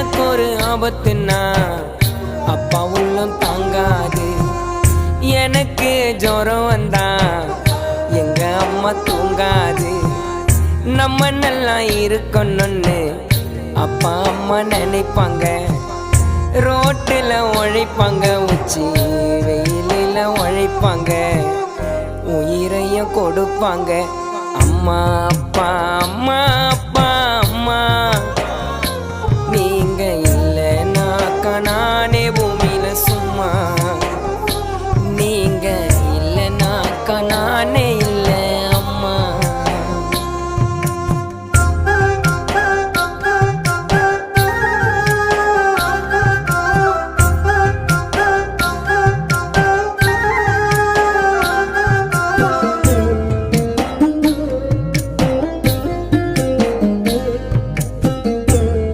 எனக்கு ஒரு ஆபத்துன்னா அப்பா உள்ளம் தாங்காது. எனக்கு ஜுரம் வந்தா எங்க அம்மா தூங்காது. நம்ம நல்லா இருக்கணும்னு அப்பா அம்மா நினைப்பாங்க. ரோட்டில் உழைப்பாங்க, உச்சி வெயிலில் உழைப்பாங்க, உயிரையும் கொடுப்பாங்க. அம்மா அப்பா அம்மா அப்பா அம்மா.